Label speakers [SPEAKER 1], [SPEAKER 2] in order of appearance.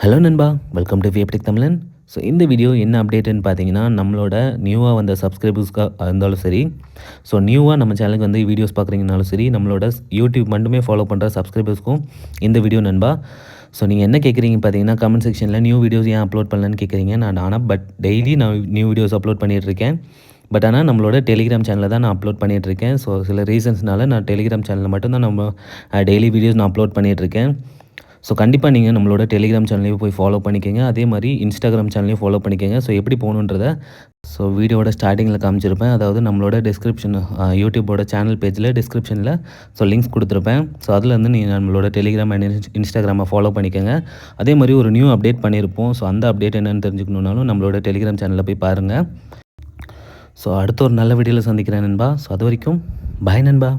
[SPEAKER 1] Hello நண்பா, welcome to விஎப்டெக் தமிழன். So இந்த வீடியோ என்ன அப்டேட்டுன்னு பார்த்தீங்கன்னா, நம்மளோட நியூவாக வந்த சப்ஸ்கிரைபர்ஸ்க்காக இருந்தாலும் சரி, ஸோ நியூவாக நம்ம சேனலுக்கு வந்து வீடியோஸ் பார்க்குறீங்கனாலும் சரி, நம்மளோட யூடியூப் மட்டுமே ஃபாலோ பண்ணுற சப்ஸ்கிரைபர்ஸ்க்கும் இந்த வீடியோ நண்பா. ஸோ நீங்கள் என்ன கேட்குறீங்க பார்த்தீங்கன்னா, கமெண்ட் செக்ஷனில் நியூ வீடியோஸ் ஏன் அப்லோட் பண்ணலன்னு கேட்குறீங்க. பட் டெய்லி நான் நியூ வீடியோஸ் அப்லோட் பண்ணிகிட்ருக்கேன். பட் ஆனால் நம்மளோட டெலிகிராம் சேனலில் தான் நான் அப்லோட் பண்ணிகிட்ருக்கேன். ஸோ சில ரீசன்ஸ்னால நான் டெலிகிராம் சேனலில் மட்டும்தான் டெய்லி வீடியோஸ் நான் அப்லோட் பண்ணிகிட்ருக்கேன். ஸோ கண்டிப்பாக நீங்கள் நம்மளோட டெலிகிராம் சேனலையும் போய் ஃபாலோ பண்ணிக்கோங்க. அதே மாதிரி இன்ஸ்டாகிராம் சேனலையும் ஃபாலோ பண்ணிக்கோங்க. ஸோ எப்படி போகணுன்றத வீடியோட ஸ்டார்டிங்கில் காமிச்சிருப்பேன். அதாவது நம்மளோட டிஸ்கிரிப்ஷன் யூடியூபோட சேனல் பேஜில் டிஸ்கிரிப்ஷனில் லிங்க்ஸ் கொடுத்துருப்பேன். ஸோ அதிலேருந்து நீங்கள் நம்மளோட டெலிகிராம் அண்ட் இன்ஸ்டாகிராமை ஃபாலோ பண்ணிக்கோங்க. அதே மாதிரி ஒரு நியூ அப்டேட் பண்ணியிருப்போம். ஸோ அந்த அப்டேட் என்னென்னு தெரிஞ்சுக்கணுன்னாலும் நம்மளோட டெலிகிராம் சேனலில் போய் பாருங்கள். ஸோ அடுத்த ஒரு நல்ல வீடியோவில் சந்திக்கிறேன் நண்பா. ஸோ அது வரைக்கும் பாய் நண்பா.